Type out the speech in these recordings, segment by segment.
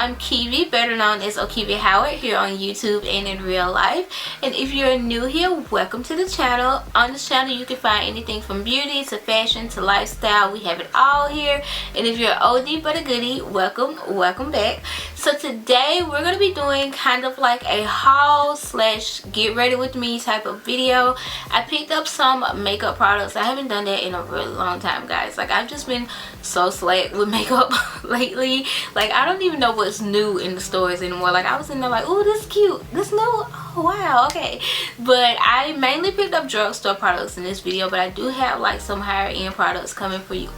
I'm Kiwi, better known as Okivi Howard, here on YouTube and in real life. And if you're new here, welcome to the channel. On this channel you can find anything from beauty to fashion to lifestyle. We have it all here. And if you're an oldie but a goodie, welcome back. So today we're going to be doing kind of like a haul slash get ready with me type of video. I picked up some makeup products. I haven't done that in a really long time, guys. Like, I've just been so slack with makeup lately. Like, I don't even know what's new in the stores anymore. Like, I was in there like, oh, this is cute, this new, oh wow, okay. But I mainly picked up drugstore products in this video, but I do have like some higher end products coming for you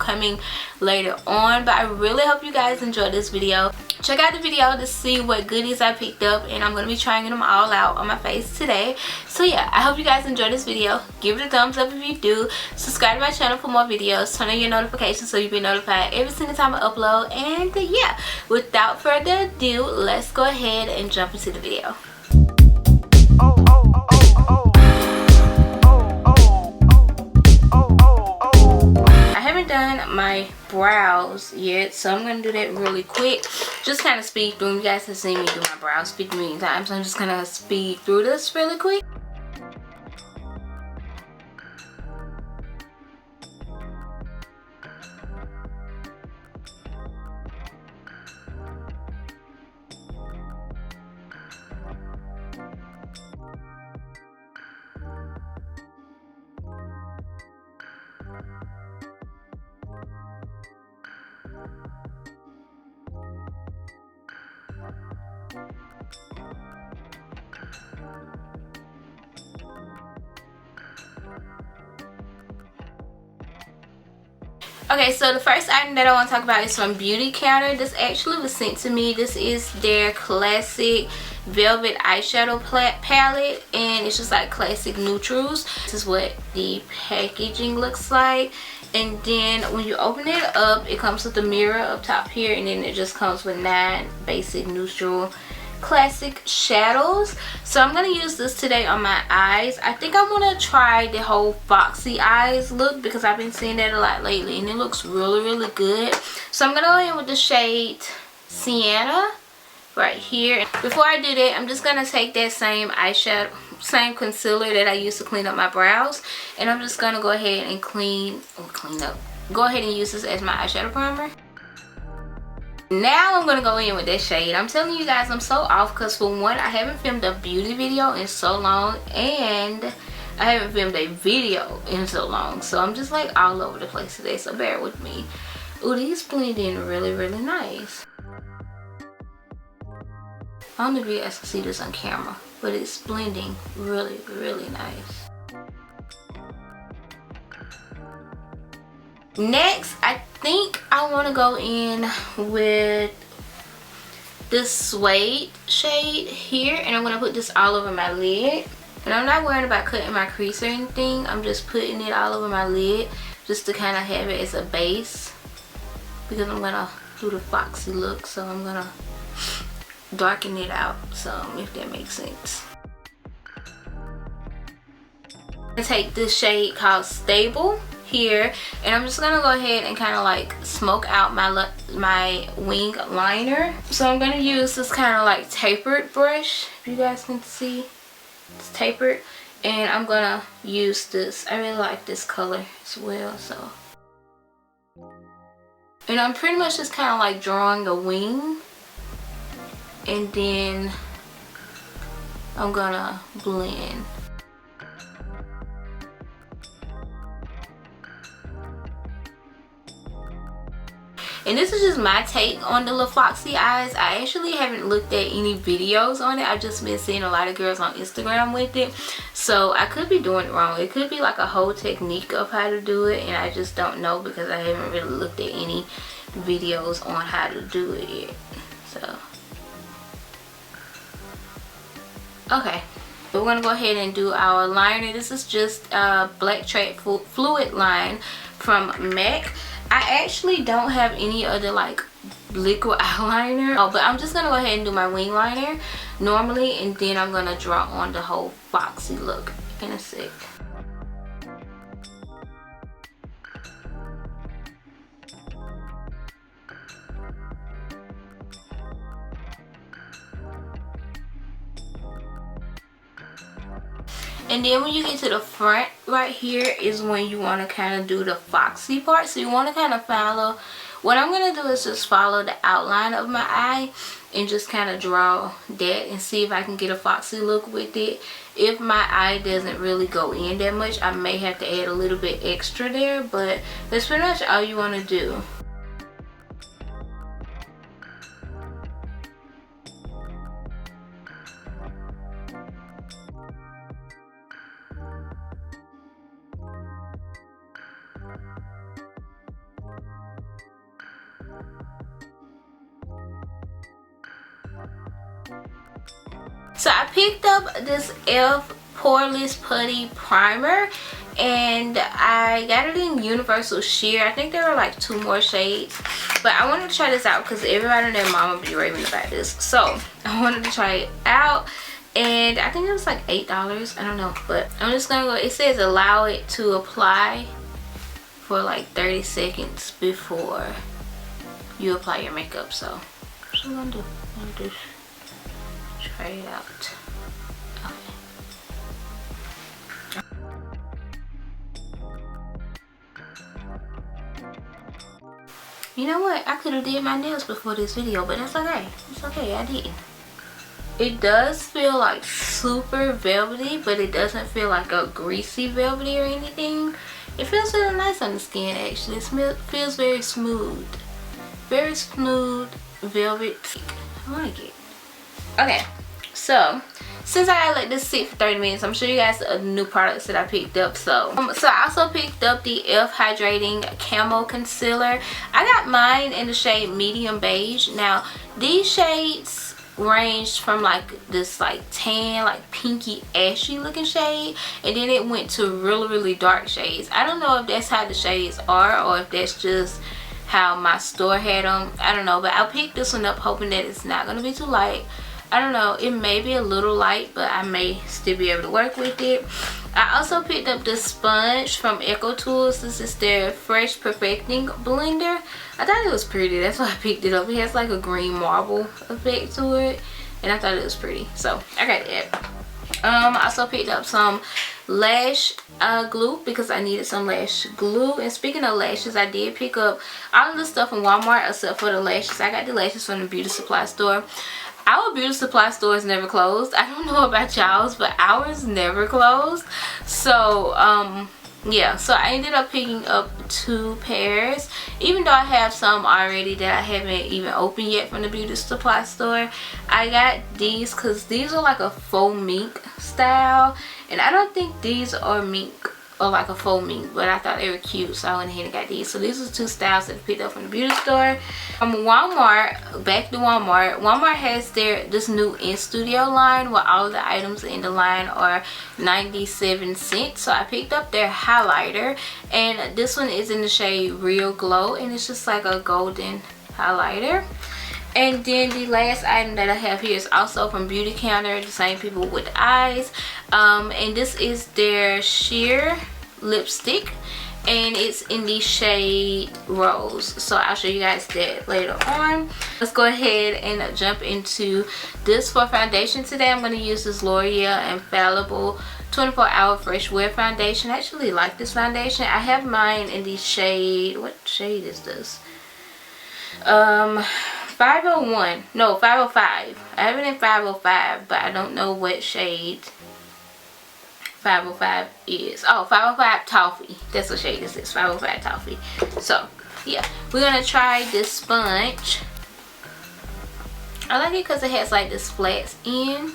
later on. But I really hope you guys enjoy this video. Check out the video to see what goodies I picked up, and I'm going to be trying them all out on my face today. So yeah, I hope you guys enjoy this video. Give it a thumbs up if you do. Subscribe to my channel for more videos. Turn on your notifications so you'll be notified every single time I upload. And yeah, without further ado, let's go ahead and jump into the video. I haven't done my brows yet, so I'm gonna do that really quick. Just kind of speed through. You guys have seen me do my brows 50 million times, so I'm just gonna speed through this really quick. Okay, so the first item that I want to talk about is from Beauty Counter. This actually was sent to me. This is their classic velvet eyeshadow palette, and it's just like classic neutrals. This is what the packaging looks like, and then when you open it up, it comes with a mirror up top here, and then it just comes with 9 basic neutral classic shadows. So I'm going to use this today on my eyes. I think I want to try the whole Foxy eyes look because I've been seeing that a lot lately, and it looks really good. So I'm going to go in with the shade Sienna right here. Before I do that, I'm just going to take that same eyeshadow, same concealer that I used to clean up my brows, and I'm just going to go ahead and go ahead and use this as my eyeshadow primer. Now I'm going to go in with that shade. I'm telling you guys, I'm so off because for one, I haven't filmed a beauty video in so long, and I haven't filmed a video in so long. So I'm just like all over the place today, so bear with me. Ooh, these blend in really nice. I don't know if you guys can see this on camera, but it's blending really nice. Next, I think I want to go in with this suede shade here, and I'm going to put this all over my lid. And I'm not worrying about cutting my crease or anything. I'm just putting it all over my lid just to kind of have it as a base, because I'm going to do the Foxy look, so I'm going to darken it out some, if that makes sense. I'm going to take this shade called Stable here, and I'm just gonna go ahead and kind of like smoke out my wing liner. So I'm gonna use this kind of like tapered brush, if you guys can see, it's tapered, and I'm gonna use this. I really like this color as well. So, and I'm pretty much just kind of like drawing a wing, and then I'm gonna blend. And this is just my take on the little Foxy eyes. I actually haven't looked at any videos on it. I've just been seeing a lot of girls on Instagram with it. So I could be doing it wrong. It could be like a whole technique of how to do it, and I just don't know because I haven't really looked at any videos on how to do it yet. So, okay. We're going to go ahead and do our liner. This is just Black Track Fluidline from MAC. I actually don't have any other like liquid eyeliner. Oh, but I'm just going to go ahead and do my wing liner normally, and then I'm going to draw on the whole Foxy look in a sec. And then when you get to the front right here is when you want to kind of do the Foxy part. So you want to kind of follow, what I'm going to do is just follow the outline of my eye and just kind of draw that and see if I can get a Foxy look with it. If my eye doesn't really go in that much, I may have to add a little bit extra there, but that's pretty much all you want to do. So I picked up this poreless putty primer, and I got it in universal sheer. I think there were like 2 more shades, but I wanted to try this out because everybody and their mama be raving about this, so I wanted to try it out. And I think it was like $8, I don't know, but I'm just gonna go. It says allow it to apply for like 30 seconds before you apply your makeup. So that's what I'm gonna do. I'm gonna just try it out. You know what? I could have did my nails before this video, but that's okay. It's okay, I didn't. It does feel like super velvety, but it doesn't feel like a greasy velvety or anything. It feels really nice on the skin actually. It feels very smooth. Very smooth velvet. I like it. Okay, so since I let this sit for 30 minutes, I'm showing you guys the new products that I picked up. So I also picked up the Hydrating Camo Concealer. I got mine in the shade medium beige. Now these shades ranged from like this like tan, like pinky ashy looking shade, and then it went to really dark shades. I don't know if that's how the shades are or if that's just how my store had them. I don't know, but I picked this one up hoping that it's not going to be too light. I don't know, it may be a little light, but I may still be able to work with it. I also picked up this sponge from Eco Tools. This is their Fresh Perfecting Blender. I thought it was pretty, that's why I picked it up. It has like a green marble effect to it, and I thought it was pretty, so I got that. I also picked up some lash glue because I needed some lash glue. And speaking of lashes, I did pick up all of the stuff from Walmart except for the lashes. I got the lashes from the beauty supply store. Our beauty supply store is never closed. I don't know about y'all's, but ours never closed. So yeah, so I ended up picking up 2 pairs, even though I have some already that I haven't even opened yet from the beauty supply store. I got these because these are like a faux mink style, and I don't think these are mink or like a faux mink, but I thought they were cute, so I went ahead and got these. So these are 2 styles that I picked up from the beauty store. From Walmart, back to Walmart. Walmart has this new Instudio line where all of the items in the line are 97 cents. So I picked up their highlighter, and this one is in the shade Real Glow, and it's just like a golden highlighter. And then the last item that I have here is also from Beauty Counter, the same people with the eyes. And this is their sheer lipstick, and it's in the shade Rose. So I'll show you guys that later on. Let's go ahead and jump into this for foundation. Today I'm going to use this L'Oreal Infallible 24-hour fresh wear foundation. I actually like this foundation. I have mine in the shade, what shade is this? 501, no, 505. I have it in 505, but I don't know what shade 505 is. Oh, 505 Toffee. That's what shade this is, 505 Toffee. So yeah, we're gonna try this sponge. I like it because it has like this flat end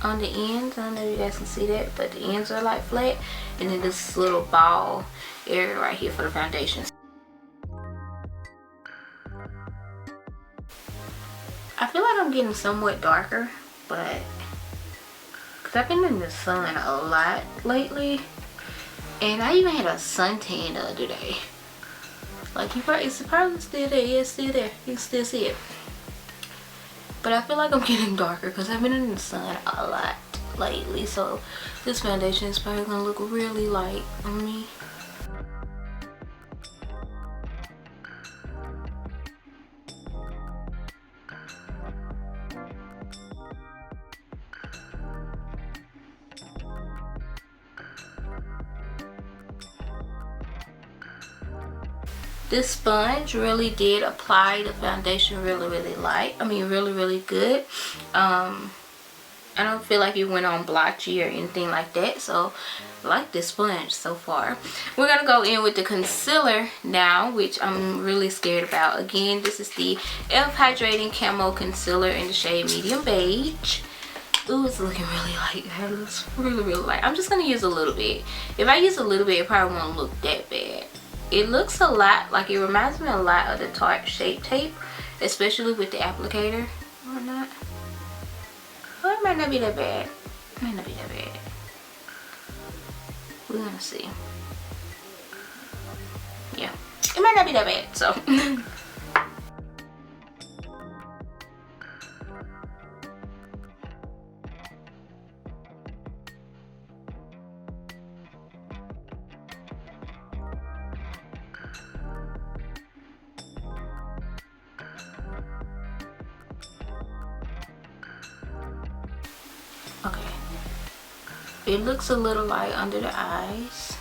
on the ends. I don't know if you guys can see that, but the ends are like flat, and then this little ball area right here for the foundation. I feel like I'm getting somewhat darker, but because I've been in the sun a lot lately, and I even had a suntan the other day. Like, it's probably still there. Yeah, it's still there. You can still see it. But I feel like I'm getting darker because I've been in the sun a lot lately, so this foundation is probably gonna look really light on me. This sponge really did apply the foundation really light. I mean really good. I don't feel like it went on blotchy or anything like that, so I like this sponge so far. We're gonna go in with the concealer now, which I'm really scared about. Again, this is the e.l.f. Hydrating Camo Concealer in the shade Medium Beige. Ooh, it's looking really light. It looks really light. I'm just gonna use a little bit. If I use a little bit, it probably won't look that bad. It looks a lot like, it reminds me a lot of the Tarte Shape Tape, especially with the applicator or not. Oh, it might not be that bad. It might not be that bad. We're gonna see. Yeah, it might not be that bad, so. Okay, it looks a little light under the eyes,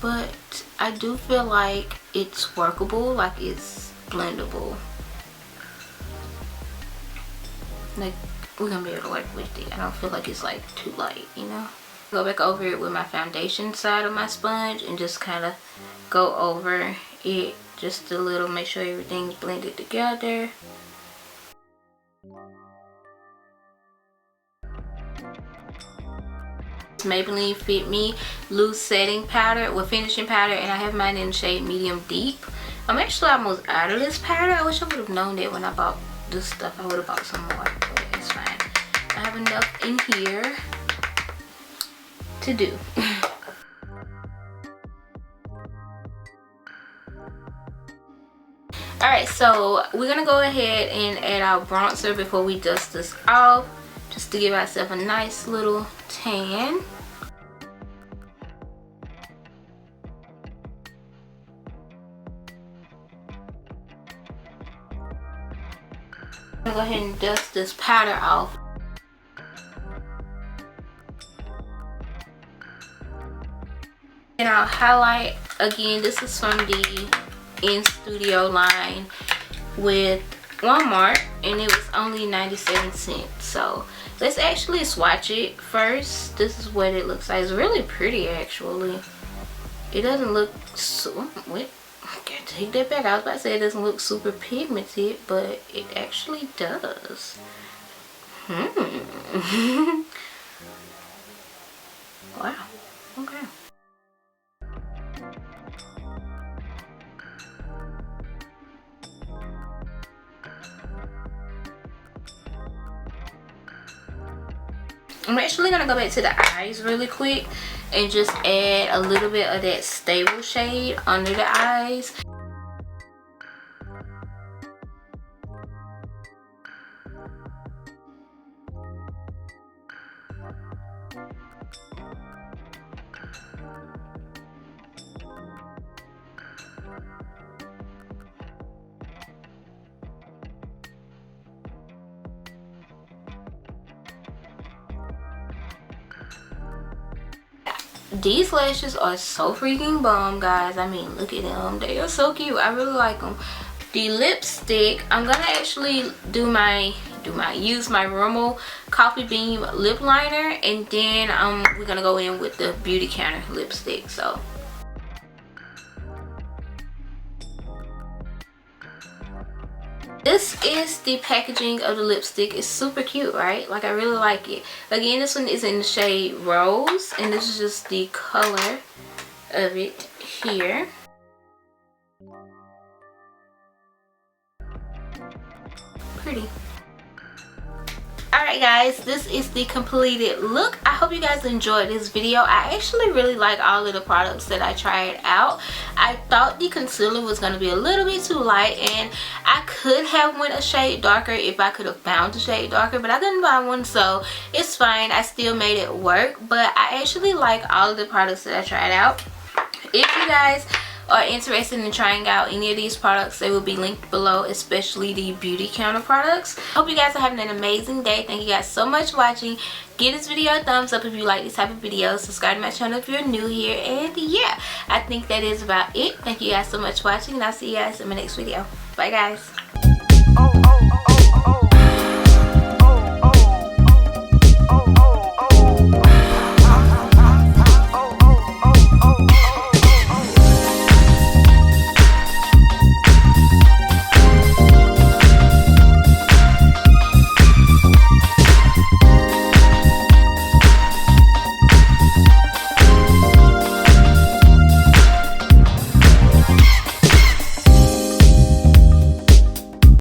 but I do feel like it's workable, like it's blendable. Like, we're gonna be able to work with it. I don't feel like it's like too light, you know. Go back over it with my foundation side of my sponge and just kind of go over it just a little, make sure everything's blended together. Maybelline Fit Me loose setting powder with finishing powder, and I have mine in the shade Medium Deep. I'm actually almost out of this powder. I wish I would have known that when I bought this stuff. I would have bought some more, but it's fine. I have enough in here to do. Alright, so we're gonna go ahead and add our bronzer before we dust this off, just to give ourselves a nice little tan. I'm gonna go ahead and dust this powder off. And I'll highlight again. This is from the Instudio line with Walmart, and it was only 97 cents. So let's actually swatch it first. This is what it looks like. It's really pretty, actually. It doesn't look so, wait, okay, take that back. I was about to say it doesn't look super pigmented, but it actually does. Wow, okay. I'm actually gonna go back to the eyes really quick and just add a little bit of that stable shade under the eyes. These lashes are so freaking bomb, guys. I mean, look at them. They are so cute. I really like them. The lipstick, I'm gonna actually use my Rimmel Coffee Bean lip liner, and then we're gonna go in with the Beauty Counter lipstick. So this is the packaging of the lipstick. It's super cute, right? Like, I really like it. Again, this one is in the shade Rose, and this is just the color of it here. Pretty. Alright guys, this is the completed look. I hope you guys enjoyed this video. I actually really like all of the products that I tried out. I thought the concealer was going to be a little bit too light, and I could have went a shade darker if I could have found a shade darker, but I couldn't find one, so it's fine. I still made it work, but I actually like all of the products that I tried out. If you guys are interested in trying out any of these products, they will be linked below, especially the beauty counter products. Hope you guys are having an amazing day. Thank you guys so much for watching. Give this video a thumbs up if you like this type of videos. Subscribe to my channel if you're new here. And yeah, I think that is about it. Thank you guys so much for watching, and I'll see you guys in my next video. Bye guys.